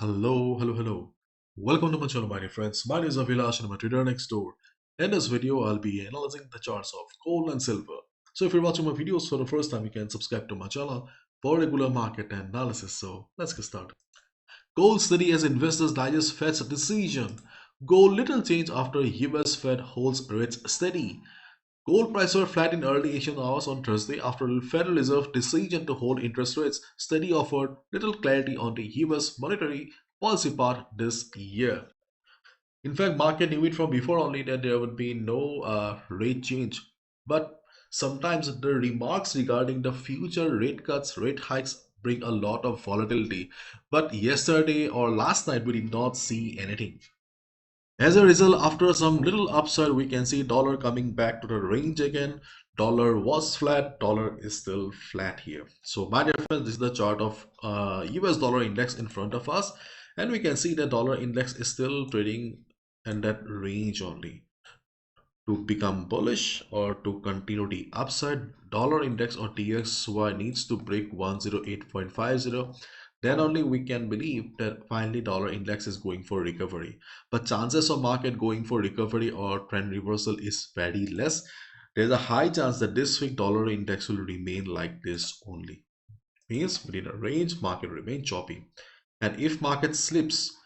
Hello. Welcome to my channel, my dear friends. My name is Avilash and I'm a trader next door. In this video, I'll be analyzing the charts of gold and silver. So if you're watching my videos for the first time, you can subscribe to my channel for regular market analysis. So let's get started. Gold steady as investors digest Fed's decision. Gold little change after US Fed holds rates steady. Gold prices were flat in early Asian hours on Thursday after the Federal Reserve decision to hold interest rates steady offered little clarity on the US monetary policy part this year. In fact, market knew it from before only that there would be no rate change. But sometimes the remarks regarding the future rate cuts, rate hikes bring a lot of volatility. But yesterday or last night, we did not see anything. As a result, after some little upside, we can see dollar coming back to the range again. Dollar was flat, dollar is still flat here. So my dear friends, this is the chart of US dollar index in front of us. And we can see the dollar index is still trading in that range only. To become bullish or to continue the upside, dollar index or DXY needs to break 108.50. Then only we can believe that finally dollar index is going for recovery. But chances of market going for recovery or trend reversal is very less. There's a high chance that this week dollar index will remain like this only. Means within a range, market remain choppy. And if market slips,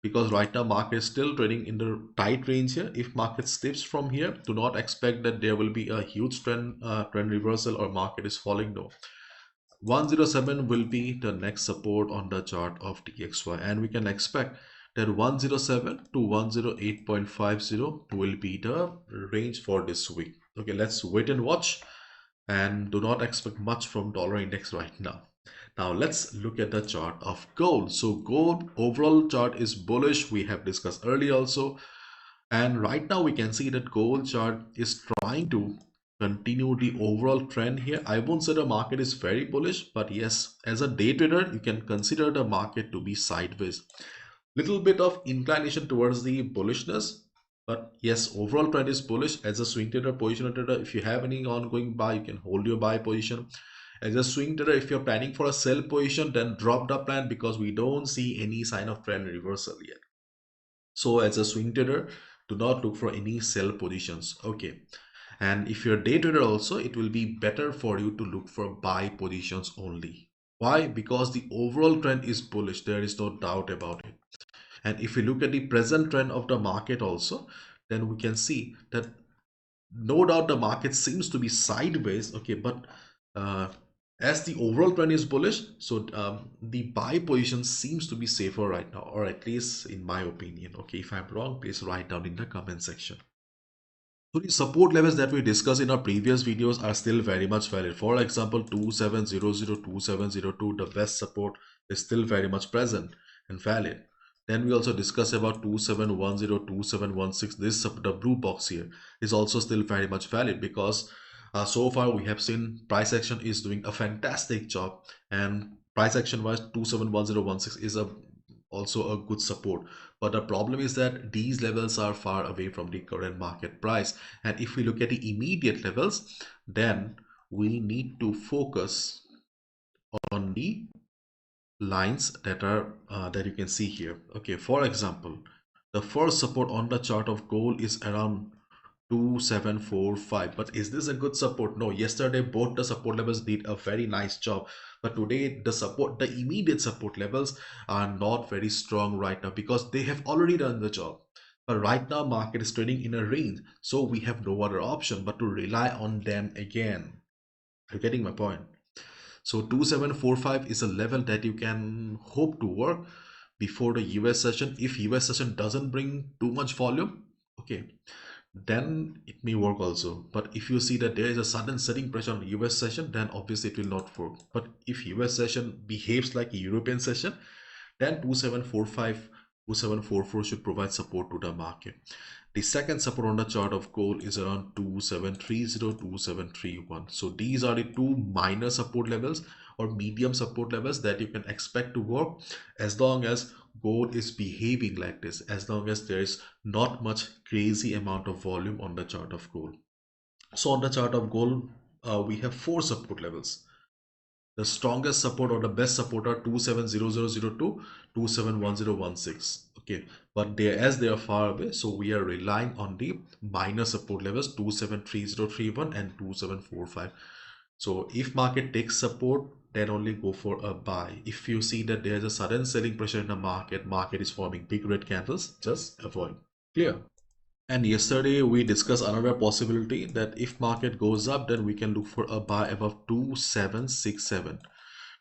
because right now market is still trading in the tight range here, if market slips from here, do not expect that there will be a huge trend reversal or market is falling. No, 107 will be the next support on the chart of DXY, and we can expect that 107 to 108.50 will be the range for this week. Okay, let's wait and watch and do not expect much from dollar index right now. Now let's look at the chart of gold. So gold overall chart is bullish. We have discussed earlier also. And right now we can see that gold chart is trying to continue the overall trend here. I won't say the market is very bullish, but yes, as a day trader, you can consider the market to be sideways. Little bit of inclination towards the bullishness, but yes, overall trend is bullish. As a swing trader, position trader, if you have any ongoing buy, you can hold your buy position. As a swing trader, if you're planning for a sell position, then drop the plan because we don't see any sign of trend reversal yet. So as a swing trader, do not look for any sell positions. Okay. And if you're a day trader also, it will be better for you to look for buy positions only. Why? Because the overall trend is bullish. There is no doubt about it. And if we look at the present trend of the market also, then we can see that no doubt the market seems to be sideways. Okay, but uh, as the overall trend is bullish, so the buy position seems to be safer right now, or at least in my opinion. Okay, if I'm wrong, please write down in the comment section. So the support levels that we discussed in our previous videos are still very much valid. For example, 2700, 2702, the best support is still very much present and valid. Then we also discuss about 2710, 2716. This the blue box here is also still very much valid because so far we have seen price action is doing a fantastic job, and price action wise 271016 is a also a good support. But the problem is that these levels are far away from the current market price. And if we look at the immediate levels, then we need to focus on the lines that are that you can see here. Okay, for example, the first support on the chart of gold is around 2745. But is this a good support? No, yesterday both the support levels did a very nice job, but today the immediate support levels are not very strong right now because they have already done the job. But right now market is trading in a range, so we have no other option but to rely on them again. You're getting my point? So 2745 is a level that you can hope to work before the US session. If US session doesn't bring too much volume, okay, then it may work also. But if you see that there is a sudden selling pressure on the US session, then obviously it will not work. But if US session behaves like a European session, then 2745, 2744 should provide support to the market. The second support on the chart of gold is around 2730, 2731. So these are the two minor support levels or medium support levels that you can expect to work as long as gold is behaving like this, as long as there is not much crazy amount of volume on the chart of gold. So on the chart of gold, we have four support levels. The strongest support or the best support are 270002, 271016. Okay, but they are far away, so we are relying on the minor support levels 273031 and 2745. So if market takes support, then only go for a buy. If you see that there's a sudden selling pressure in the market is forming big red candles, just avoid. Clear? And yesterday we discussed another possibility that if market goes up, then we can look for a buy above 2767.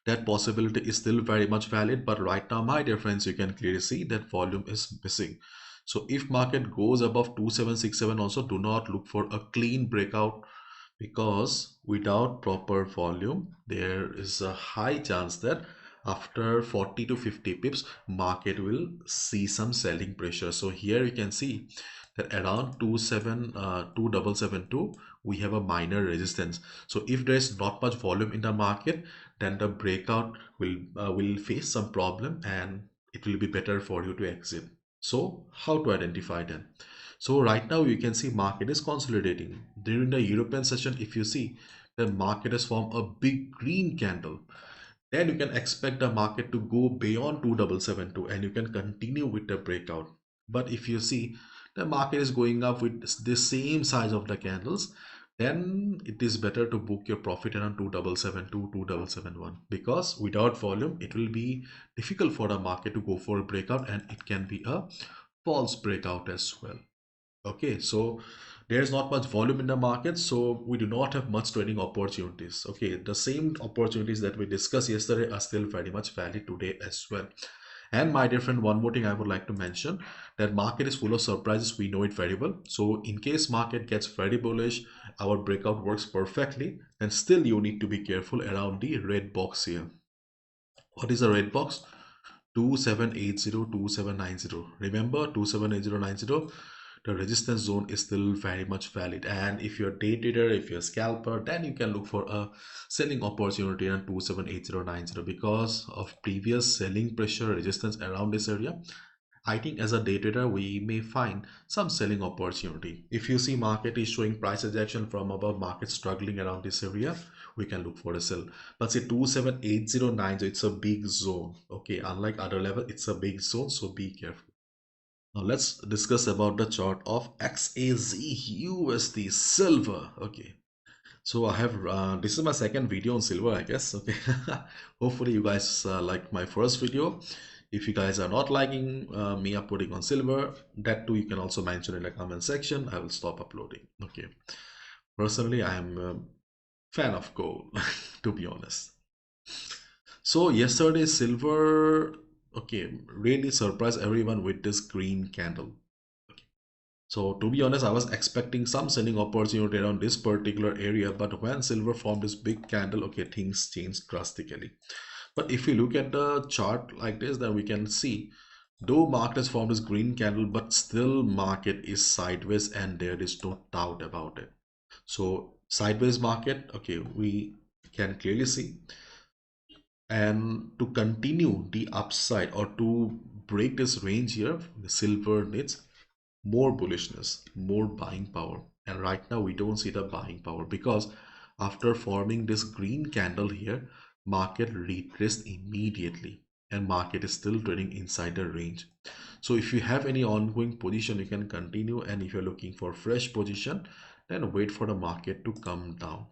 That possibility is still very much valid, but right now, my dear friends, you can clearly see that volume is missing. So if market goes above 2767, also do not look for a clean breakout, because without proper volume there is a high chance that after 40 to 50 pips market will see some selling pressure. So here you can see that around 2772 we have a minor resistance. So if there is not much volume in the market, then the breakout will face some problem and it will be better for you to exit. So how to identify them? So right now you can see market is consolidating. During the European session, if you see, the market has formed a big green candle. Then you can expect the market to go beyond 2772 and you can continue with the breakout. But if you see the market is going up with the same size of the candles, then it is better to book your profit around 2772, 2771, because without volume it will be difficult for the market to go for a breakout and it can be a false breakout as well. Okay, so there's not much volume in the market, so we do not have much trading opportunities. Okay, the same opportunities that we discussed yesterday are still very much valid today as well. And my dear friend, one more thing I would like to mention, that market is full of surprises. We know it very well. So in case market gets very bullish, our breakout works perfectly, then still you need to be careful around the red box here. What is a red box? 2780, 2790. Remember 278090, the resistance zone is still very much valid. And if you're a day trader, if you're a scalper, then you can look for a selling opportunity on 278090 because of previous selling pressure resistance around this area. I think as a day trader, we may find some selling opportunity. If you see market is showing price rejection from above, market struggling around this area, we can look for a sell. But say 278090, so it's a big zone. Okay, unlike other level, it's a big zone, so be careful. Now let's discuss about the chart of XAUUSD silver. Okay, so I have this is my second video on silver, I guess. Okay, hopefully you guys like my first video. If you guys are not liking me uploading on silver, that too you can also mention in the comment section. I will stop uploading. Okay, personally I am a fan of gold to be honest. So yesterday silver, okay, really surprised everyone with this green candle. So to be honest, I was expecting some selling opportunity around this particular area, but when silver formed this big candle, okay, things changed drastically. But if you look at the chart like this, then we can see, though market has formed this green candle, but still market is sideways and there is no doubt about it. So sideways market, okay, we can clearly see. And to continue the upside or to break this range here, the silver needs more bullishness, more buying power. And right now we don't see the buying power because after forming this green candle here, market retraced immediately and market is still trading inside the range. So if you have any ongoing position, you can continue, and if you're looking for fresh position, then wait for the market to come down.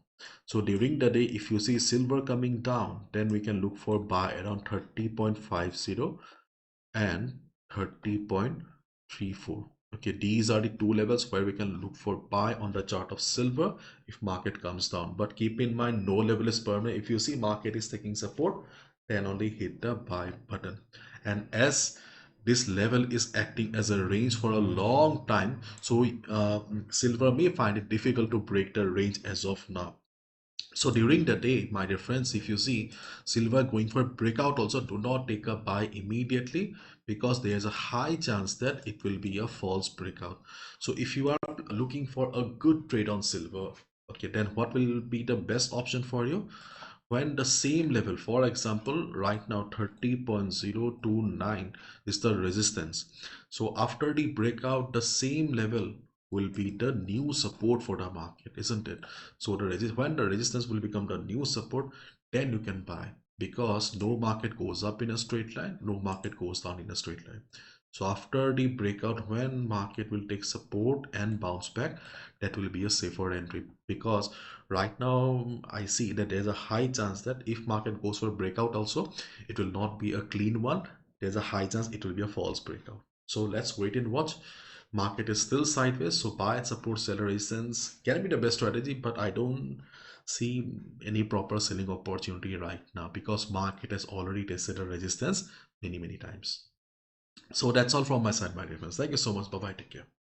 So during the day, if you see silver coming down, then we can look for buy around 30.50 and 30.34. Okay, these are the two levels where we can look for buy on the chart of silver if market comes down. But keep in mind, no level is permanent. If you see market is taking support, then only hit the buy button. And as this level is acting as a range for a long time, so silver may find it difficult to break the range as of now. So during the day, my dear friends, if you see silver going for breakout, also do not take a buy immediately because there is a high chance that it will be a false breakout. So if you are looking for a good trade on silver, okay, then what will be the best option for you? When the same level, for example, right now 30.029 is the resistance. So after the breakout, the same level will be the new support for the market, isn't it? So when the resistance will become the new support, then you can buy, because no market goes up in a straight line, no market goes down in a straight line. So after the breakout, when market will take support and bounce back, that will be a safer entry, because right now I see that there's a high chance that if market goes for a breakout also, it will not be a clean one. There's a high chance it will be a false breakout. So let's wait and watch. Market is still sideways, so buy and support seller resistance can be the best strategy, but I don't see any proper selling opportunity right now, because market has already tested a resistance many times. So that's all from my side, my dear friends. Thank you so much. Bye bye. Take care.